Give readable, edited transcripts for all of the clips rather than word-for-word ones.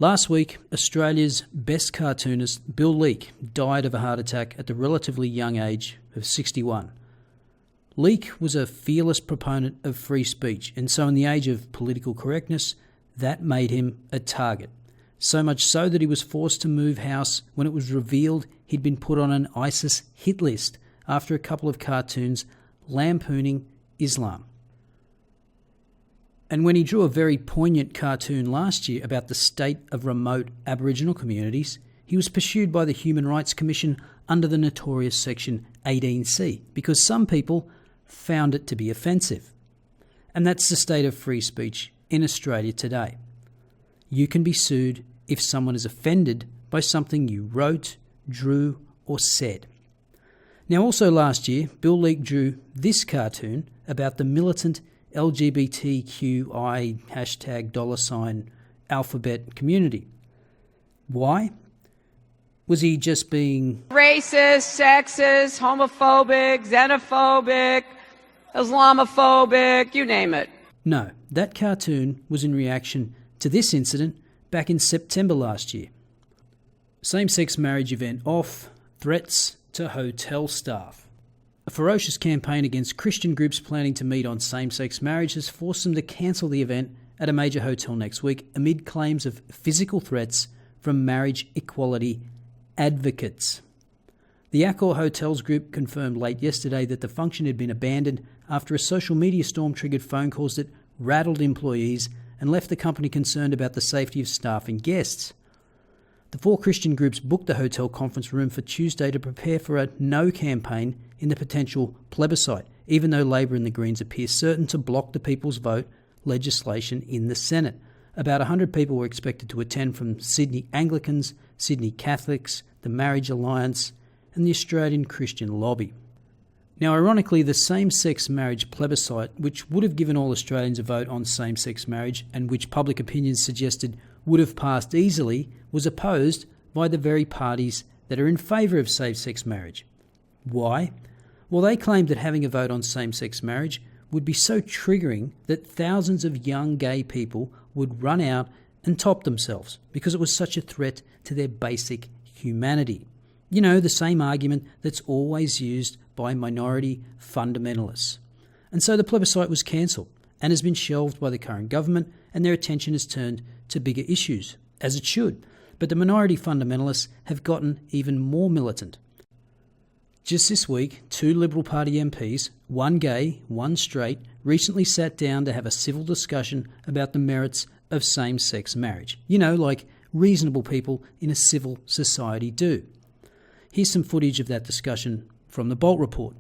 Last week, Australia's best cartoonist, Bill Leak, died of a heart attack at the relatively young age of 61. Leak was a fearless proponent of free speech, and so in the age of political correctness, that made him a target. So much so that he was forced to move house when it was revealed he'd been put on an ISIS hit list after a couple of cartoons lampooning Islam. And when he drew a very poignant cartoon last year about the state of remote Aboriginal communities, he was pursued by the Human Rights Commission under the notorious Section 18C because some people found it to be offensive. And that's the state of free speech in Australia today. You can be sued if someone is offended by something you wrote, drew, or said. Now, also last year, Bill Leak drew this cartoon about the militant LGBTQI $alphabet community. Why? Was he just being racist, sexist, homophobic, xenophobic, Islamophobic, you name it? No, that cartoon was in reaction to this incident back in September last year. Same-sex marriage event off, threats to hotel staff. A ferocious campaign against Christian groups planning to meet on same-sex marriage has forced them to cancel the event at a major hotel next week amid claims of physical threats from marriage equality advocates. The Accor Hotels Group confirmed late yesterday that the function had been abandoned after a social media storm triggered phone calls that rattled employees and left the company concerned about the safety of staff and guests. The four Christian groups booked the hotel conference room for Tuesday to prepare for a no campaign in the potential plebiscite, even though Labor and the Greens appear certain to block the People's Vote legislation in the Senate. About 100 people were expected to attend from Sydney Anglicans, Sydney Catholics, the Marriage Alliance, and the Australian Christian Lobby. Now, ironically, the same-sex marriage plebiscite, which would have given all Australians a vote on same-sex marriage and which public opinion suggested would have passed easily, was opposed by the very parties that are in favour of same-sex marriage. Why? Well, they claimed that having a vote on same-sex marriage would be so triggering that thousands of young gay people would run out and top themselves because it was such a threat to their basic humanity. You know, the same argument that's always used by minority fundamentalists. And so the plebiscite was cancelled and has been shelved by the current government, and their attention is turned to bigger issues, as it should. But the minority fundamentalists have gotten even more militant. Just this week, 2 Liberal Party MPs, one gay, one straight, recently sat down to have a civil discussion about the merits of same-sex marriage. You know, like reasonable people in a civil society do. Here's some footage of that discussion from the Bolt Report.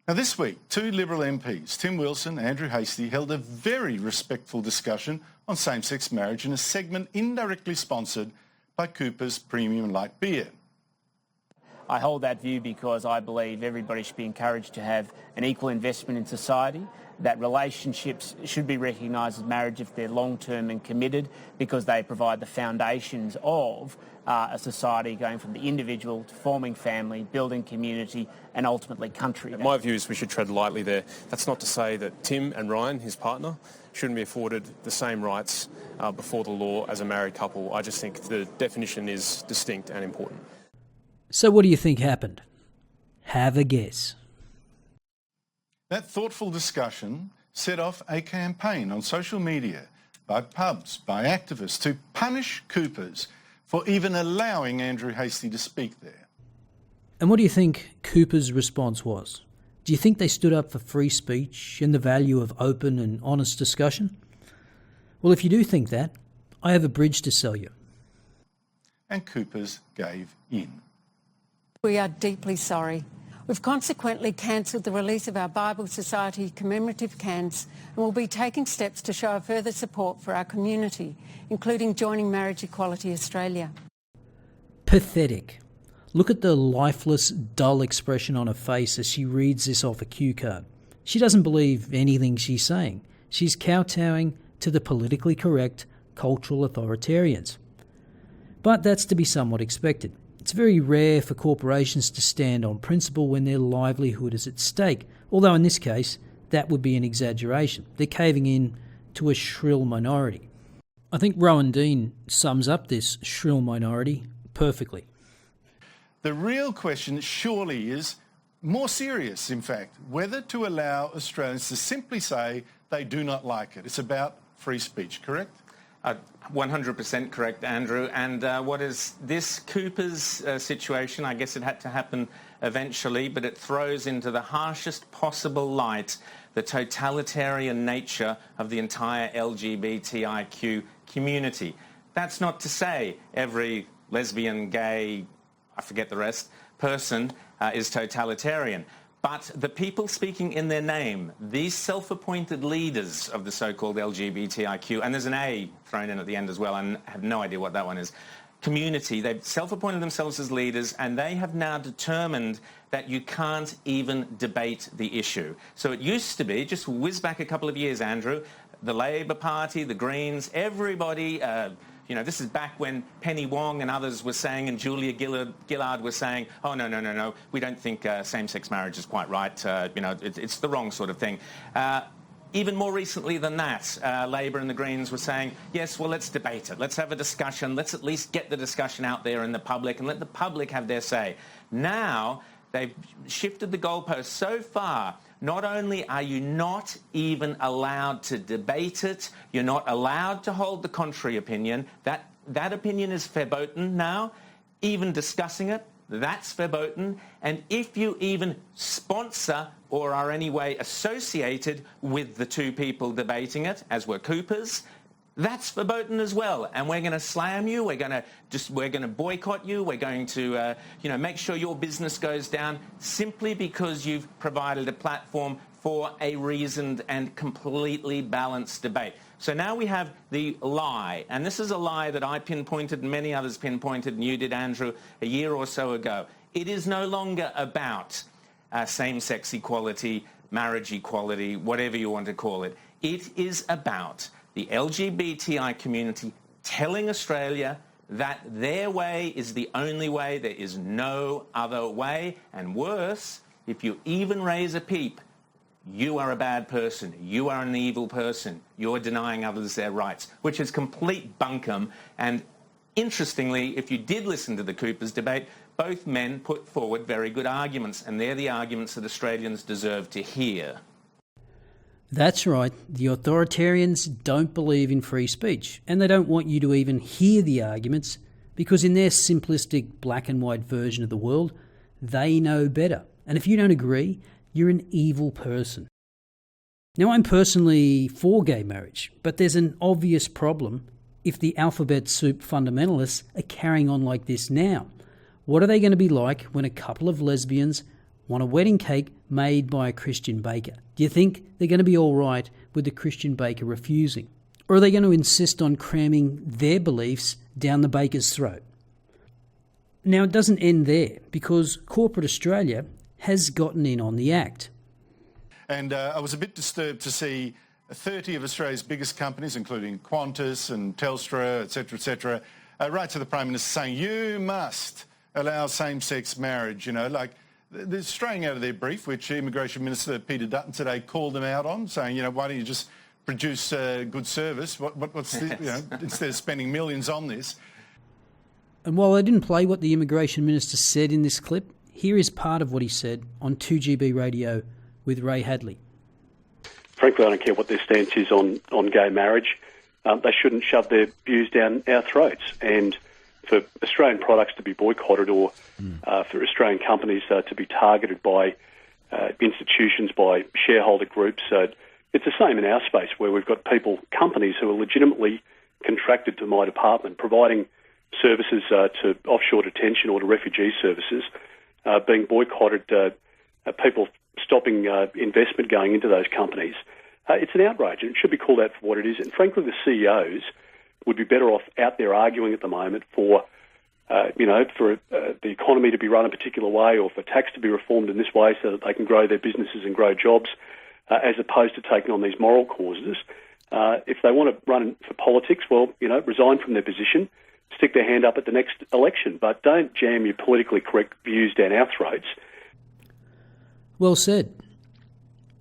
Now this week, 2 Liberal MPs, Tim Wilson and Andrew Hastie, held a very respectful discussion on same-sex marriage in a segment indirectly sponsored by Cooper's Premium Light Beer. I hold that view because I believe everybody should be encouraged to have an equal investment in society, that relationships should be recognised as marriage if they're long-term and committed because they provide the foundations of a society going from the individual to forming family, building community and ultimately country. My view is we should tread lightly there. That's not to say that Tim and Ryan, his partner, shouldn't be afforded the same rights before the law as a married couple. I just think the definition is distinct and important. So what do you think happened? Have a guess. That thoughtful discussion set off a campaign on social media by pubs, by activists to punish Coopers for even allowing Andrew Hastie to speak there. And what do you think Cooper's response was? Do you think they stood up for free speech and the value of open and honest discussion? Well, if you do think that, I have a bridge to sell you. And Coopers gave in. We are deeply sorry. We've consequently cancelled the release of our Bible Society commemorative cans and will be taking steps to show further support for our community, including joining Marriage Equality Australia. Pathetic. Look at the lifeless, dull expression on her face as she reads this off a cue card. She doesn't believe anything she's saying. She's kowtowing to the politically correct cultural authoritarians. But that's to be somewhat expected. It's very rare for corporations to stand on principle when their livelihood is at stake, although in this case, that would be an exaggeration. They're caving in to a shrill minority. I think Rowan Dean sums up this shrill minority perfectly. The real question surely is more serious, in fact, whether to allow Australians to simply say they do not like it. It's about free speech, correct? 100% correct, Andrew. And what is this Cooper's situation? I guess it had to happen eventually, but it throws into the harshest possible light the totalitarian nature of the entire LGBTIQ community. That's not to say every lesbian, gay, I forget the rest, person is totalitarian. But the people speaking in their name, these self-appointed leaders of the so-called LGBTIQ, and there's an A thrown in at the end as well, and I have no idea what that one is, community, they've self-appointed themselves as leaders, and they have now determined that you can't even debate the issue. So it used to be, just whiz back a couple of years, Andrew, the Labor Party, the Greens, everybody... this is back when Penny Wong and others were saying, and Julia Gillard was saying, oh, no, we don't think same-sex marriage is quite right. It's the wrong sort of thing. Even more recently than that, Labor and the Greens were saying, yes, well, let's debate it. Let's have a discussion. Let's at least get the discussion out there in the public and let the public have their say. Now, they've shifted the goalposts so far. Not only are you not even allowed to debate it, you're not allowed to hold the contrary opinion. That opinion is verboten now. Even discussing it, that's verboten. And if you even sponsor or are any way associated with the two people debating it, as were Cooper's, that's verboten as well. And we're going to slam you. We're going to boycott you. We're going to, make sure your business goes down simply because you've provided a platform for a reasoned and completely balanced debate. So now we have the lie, and this is a lie that I pinpointed and many others pinpointed, and you did, Andrew, a year or so ago. It is no longer about same-sex equality, marriage equality, whatever you want to call it. It is about the LGBTI community telling Australia that their way is the only way, there is no other way, and worse, if you even raise a peep, you are a bad person, you are an evil person, you're denying others their rights, which is complete bunkum. And interestingly, if you did listen to the Coopers debate, both men put forward very good arguments, and they're the arguments that Australians deserve to hear. That's right, the authoritarians don't believe in free speech, and they don't want you to even hear the arguments, because in their simplistic black and white version of the world, they know better. And if you don't agree, you're an evil person. Now, I'm personally for gay marriage, but there's an obvious problem if the alphabet soup fundamentalists are carrying on like this now. What are they going to be like when a couple of lesbians want a wedding cake made by a Christian baker? Do you think they're going to be all right with the Christian baker refusing? Or are they going to insist on cramming their beliefs down the baker's throat? Now, it doesn't end there, because corporate Australia has gotten in on the act. And I was a bit disturbed to see 30 of Australia's biggest companies, including Qantas and Telstra, etc., write to the Prime Minister saying, you must allow same-sex marriage, they're straying out of their brief, which Immigration Minister Peter Dutton today called them out on, saying, why don't you just produce good service? What's this, instead of spending millions on this? And while I didn't play what the Immigration Minister said in this clip, here is part of what he said on 2GB Radio with Ray Hadley. Frankly, I don't care what their stance is on gay marriage. They shouldn't shove their views down our throats. And for Australian products to be boycotted or for Australian companies to be targeted by institutions, by shareholder groups, it's the same in our space where we've got companies who are legitimately contracted to my department, providing services to offshore detention or to refugee services, being boycotted, people stopping investment going into those companies. It's an outrage, and it should be called out for what it is. And frankly, the CEOs would be better off out there arguing at the moment for the economy to be run a particular way, or for tax to be reformed in this way so that they can grow their businesses and grow jobs, as opposed to taking on these moral causes. If they want to run for politics, resign from their position, stick their hand up at the next election, but don't jam your politically correct views down our throats. Well said.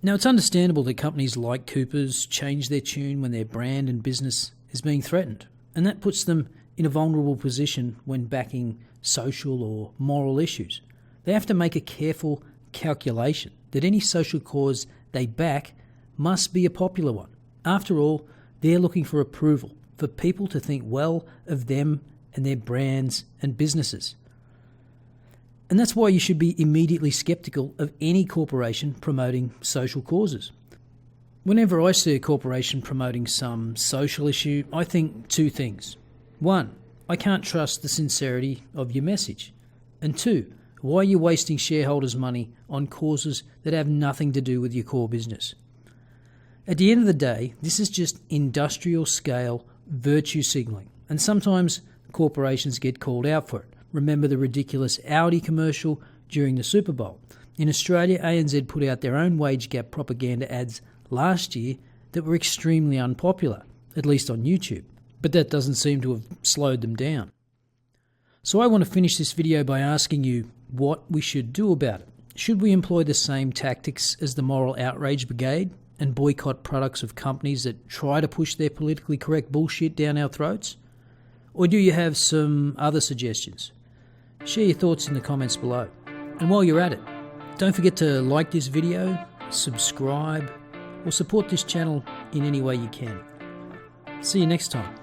Now, it's understandable that companies like Coopers change their tune when their brand and business is being threatened. and that puts them in a vulnerable position when backing social or moral issues. They have to make a careful calculation that any social cause they back must be a popular one. After all, they're looking for approval, for people to think well of them and their brands and businesses. And that's why you should be immediately sceptical of any corporation promoting social causes. Whenever I see a corporation promoting some social issue, I think two things. One, I can't trust the sincerity of your message. And two, why are you wasting shareholders' money on causes that have nothing to do with your core business? At the end of the day, this is just industrial scale virtue signalling, and sometimes corporations get called out for it. Remember the ridiculous Audi commercial during the Super Bowl. In Australia, ANZ put out their own wage gap propaganda ads last year that were extremely unpopular, at least on YouTube, but that doesn't seem to have slowed them down. So I want to finish this video by asking you what we should do about it. Should we employ the same tactics as the Moral Outrage Brigade and boycott products of companies that try to push their politically correct bullshit down our throats? Or do you have some other suggestions? Share your thoughts in the comments below. And while you're at it, don't forget to like this video, subscribe, or support this channel in any way you can. See you next time.